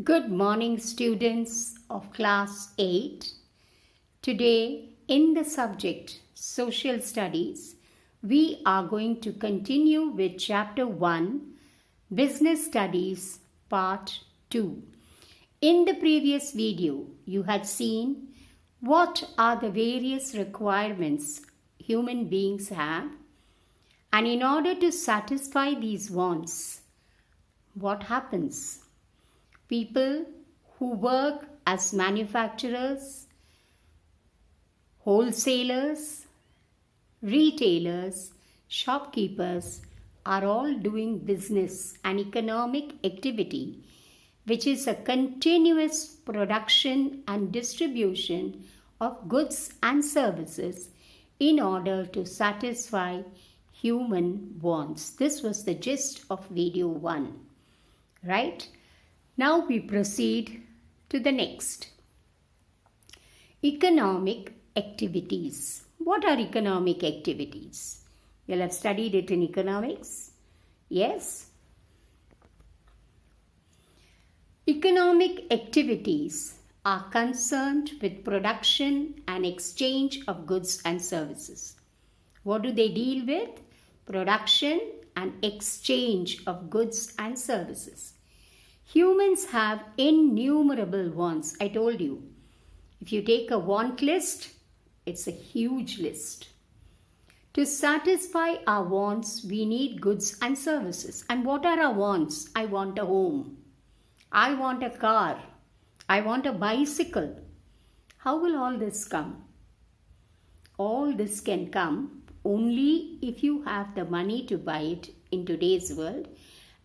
Good morning, students of class 8. Today, in the subject Social Studies, we are going to continue with Chapter 1, Business Studies, Part 2. In the previous video, you had seen what are the various requirements human beings have, and in order to satisfy these wants, what happens? People who work as manufacturers, wholesalers, retailers, shopkeepers are all doing business and economic activity, which is a continuous production and distribution of goods and services in order to satisfy human wants. This was the gist of video 1, right? Now we proceed to the next. Economic activities. What are economic activities? You'll have studied it in economics. Yes? Economic activities are concerned with production and exchange of goods and services. What do they deal with? Production and exchange of goods and services. Humans have innumerable wants. I told you, if you take a want list, it's a huge list. To satisfy our wants, we need goods and services. And what are our wants? I want a home. I want a car. I want a bicycle. How will all this come? All this can come only if you have the money to buy it in today's world.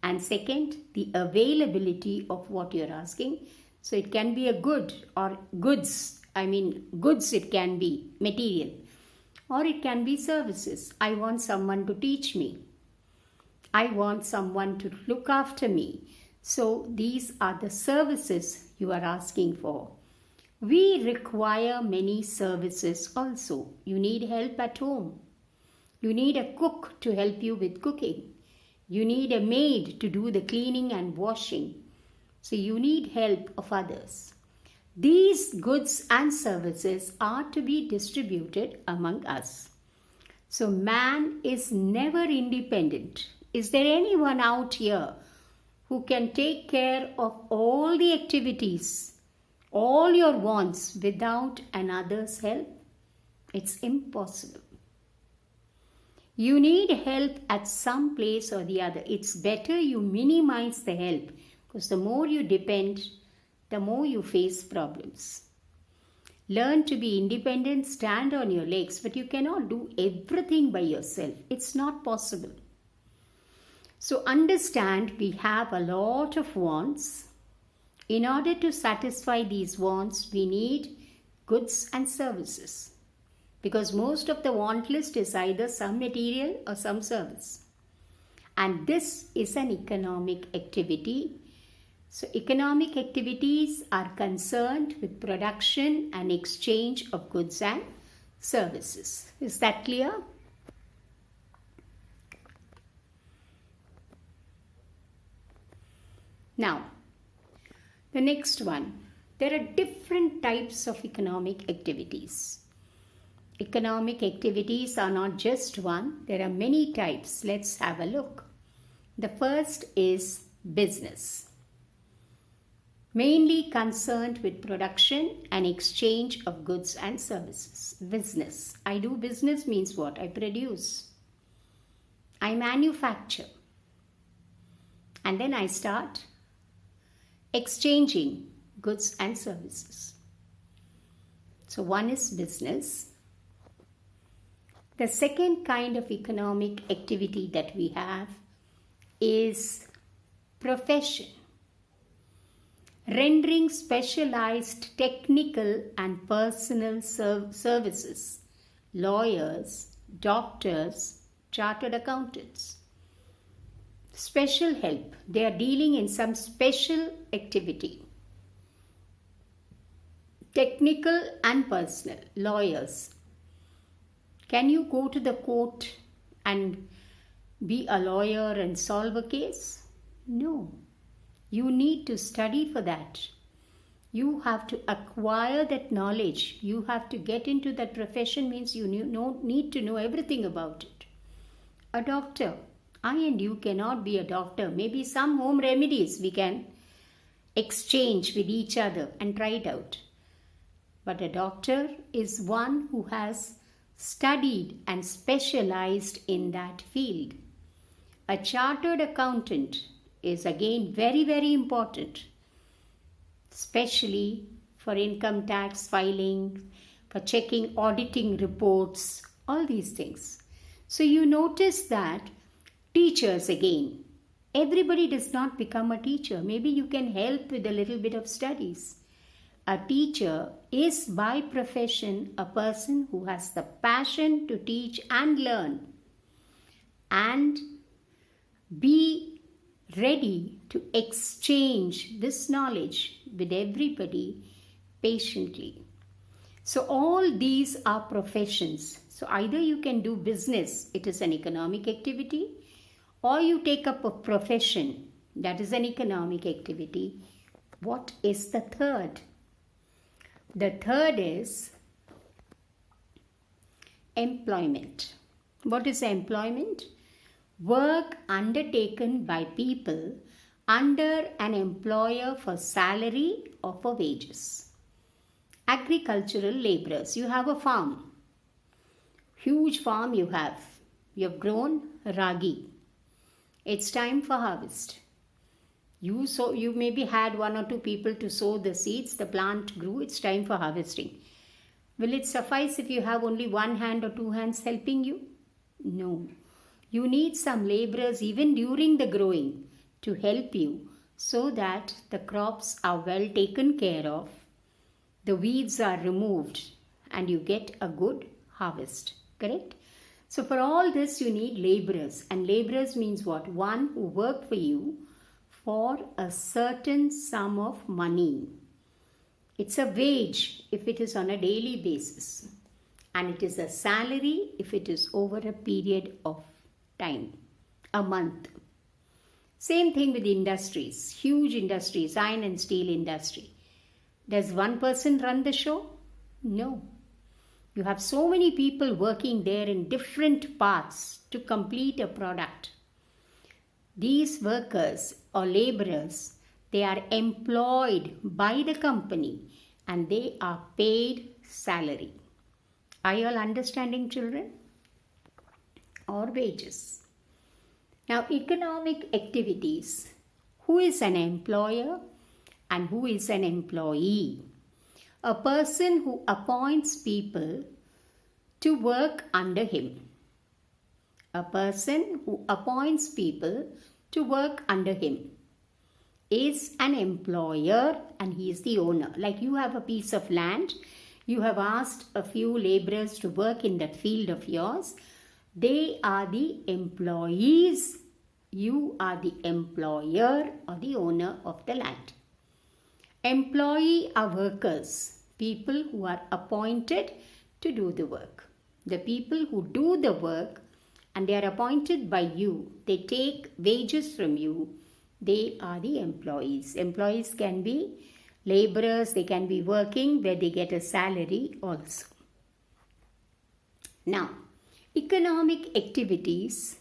And second, the availability of what you're asking. So it can be a good or goods. Goods it can be, material. Or it can be services. I want someone to teach me. I want someone to look after me. So these are the services you are asking for. We require many services also. You need help at home. You need a cook to help you with cooking. You need a maid to do the cleaning and washing. So you need help of others. These goods and services are to be distributed among us. So man is never independent. Is there anyone out here who can take care of all the activities, all your wants without another's help? It's impossible. You need help at some place or the other. It's better you minimize the help, because the more you depend, the more you face problems. Learn to be independent, stand on your legs, but you cannot do everything by yourself. It's not possible. So understand, we have a lot of wants. In order to satisfy these wants, we need goods and services. Because most of the want list is either some material or some service. And this is an economic activity. So economic activities are concerned with production and exchange of goods and services. Is that clear? Now, the next one. There are different types of economic activities. Economic activities are not just one. There are many types. Let's have a look. The first is business. Mainly concerned with production and exchange of goods and services. Business. I do business means what? I produce. I manufacture. And then I start exchanging goods and services. So one is business. The second kind of economic activity that we have is profession. Rendering specialized technical and personal services. Lawyers, doctors, chartered accountants. Special help. They are dealing in some special activity. Technical and personal. Lawyers. Can you go to the court and be a lawyer and solve a case? No. You need to study for that. You have to acquire that knowledge. You have to get into that profession, means you need to know everything about it. A doctor. I and you cannot be a doctor. Maybe some home remedies we can exchange with each other and try it out. But a doctor is one who has studied and specialized in that field. A chartered accountant is again very, very important, especially for income tax filing, for checking auditing reports, all these things. So you notice that teachers again, everybody does not become a teacher. Maybe you can help with a little bit of studies. A teacher is by profession a person who has the passion to teach and learn and be ready to exchange this knowledge with everybody patiently. So all these are professions. So either you can do business, it is an economic activity, or you take up a profession, that is an economic activity. What is the third? The third is employment. What is employment? Work undertaken by people under an employer for salary or for wages. Agricultural laborers. You have a farm. Huge farm you have. You have grown ragi. It's time for harvest. You maybe had 1 or 2 people to sow the seeds. The plant grew. It's time for harvesting. Will it suffice if you have only 1 hand or 2 hands helping you? No. You need some laborers even during the growing to help you so that the crops are well taken care of, the weeds are removed, and you get a good harvest. Correct? So for all this you need laborers. And laborers means what? One who work for you for a certain sum of money. It's a wage if it is on a daily basis. And it is a salary if it is over a period of time, a month. Same thing with industries, huge industries, iron and steel industry. Does one person run the show? No. You have so many people working there in different parts to complete a product. These workers or laborers, they are employed by the company and they are paid salary. Are you all understanding, children? Or wages. Now, economic activities. Who is an employer and who is an employee? A person who appoints people to work under him. A person who appoints people to work under him is an employer and he is the owner. Like you have a piece of land, you have asked a few laborers to work in that field of yours. They are the employees. You are the employer or the owner of the land. Employee are workers, people who are appointed to do the work. The people who do the work and they are appointed by you, they take wages from you, they are the employees. Employees can be laborers, they can be working where they get a salary also. Now, economic activities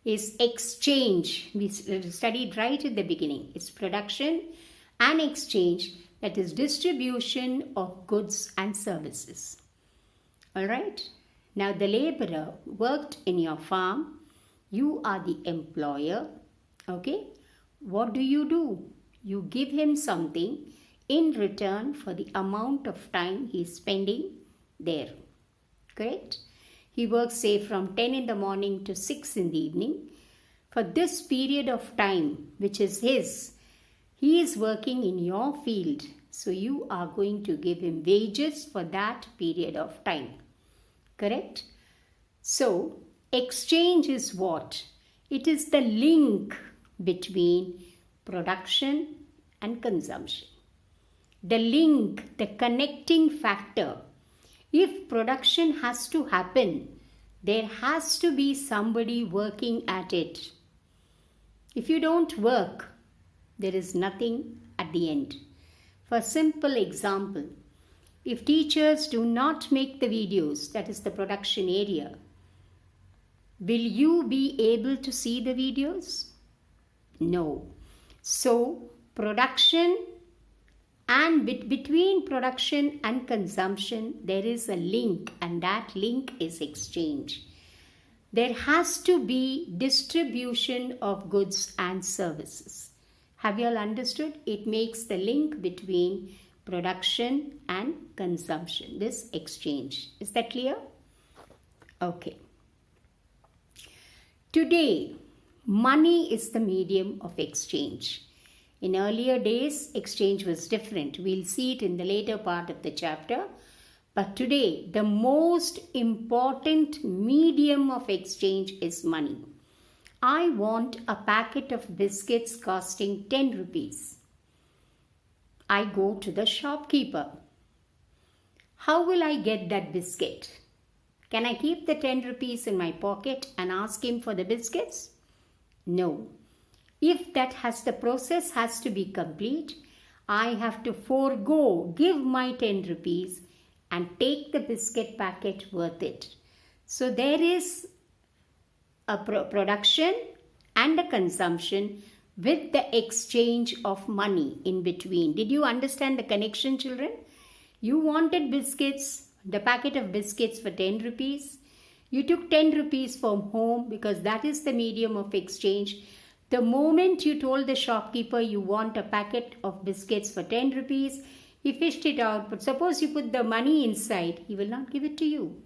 is exchange. We studied right at the beginning. It's production and exchange, that is distribution of goods and services. All right. Now the laborer worked in your farm. You are the employer. Okay. What do? You give him something in return for the amount of time he is spending there. Correct? He works, say, from 10 in the morning to 6 in the evening. For this period of time, which is his, he is working in your field. So you are going to give him wages for that period of time. Correct? So, exchange is what? It is the link between production and consumption. The link, the connecting factor. If production has to happen, there has to be somebody working at it. If you don't work, There is nothing at the end. For simple example, if teachers do not make the videos, that is the production area, will you be able to see the videos? No. So, production and between production and consumption, there is a link, and that link is exchange. There has to be distribution of goods and services. Have you all understood? It makes the link between production and consumption, this exchange. Is that clear? Okay. Today, money is the medium of exchange. In earlier days, exchange was different. We'll see it in the later part of the chapter. But today, the most important medium of exchange is money. I want a packet of biscuits costing 10 rupees. I go to the shopkeeper. How will I get that biscuit? Can I keep the 10 rupees in my pocket and ask him for the biscuits? No. If the process has to be complete, I have to give my 10 rupees and take the biscuit packet worth it. So there is a production and a consumption with the exchange of money in between. Did you understand the connection, children? You wanted biscuits, the packet of biscuits for 10 rupees. You took 10 rupees from home because that is the medium of exchange. The moment you told the shopkeeper you want a packet of biscuits for 10 rupees, he fished it out. But suppose you put the money inside, he will not give it to you.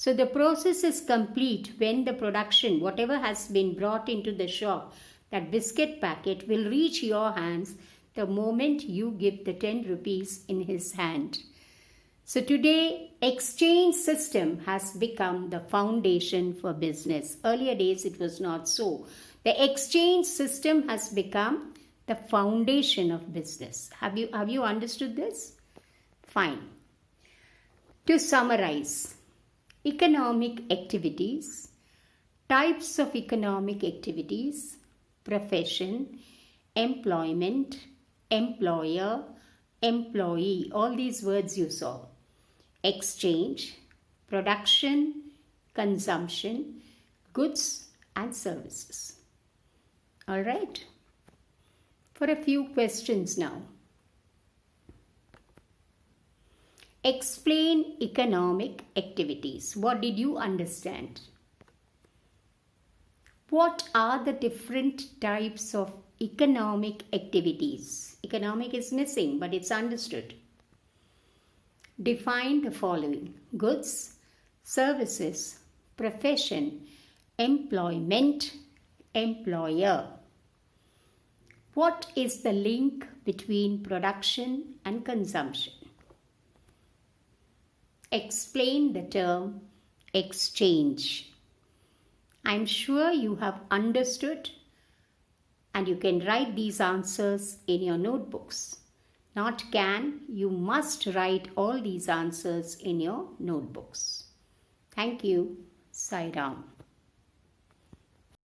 So the process is complete when the production, whatever has been brought into the shop, that biscuit packet will reach your hands the moment you give the 10 rupees in his hand. So today, exchange system has become the foundation for business. Earlier days, it was not so. The exchange system has become the foundation of business. Have you understood this? Fine. To summarize, economic activities, types of economic activities, profession, employment, employer, employee, all these words you saw. Exchange, production, consumption, goods and services. All right. For a few questions now. Explain economic activities. What did you understand? What are the different types of economic activities? Economic is missing, but it's understood. Define the following: goods, services, profession, employment, employer. What is the link between production and consumption? Explain the term exchange. I'm sure you have understood and you can write these answers in your notebooks. Not can, you must write all these answers in your notebooks. Thank you. Sai Ram.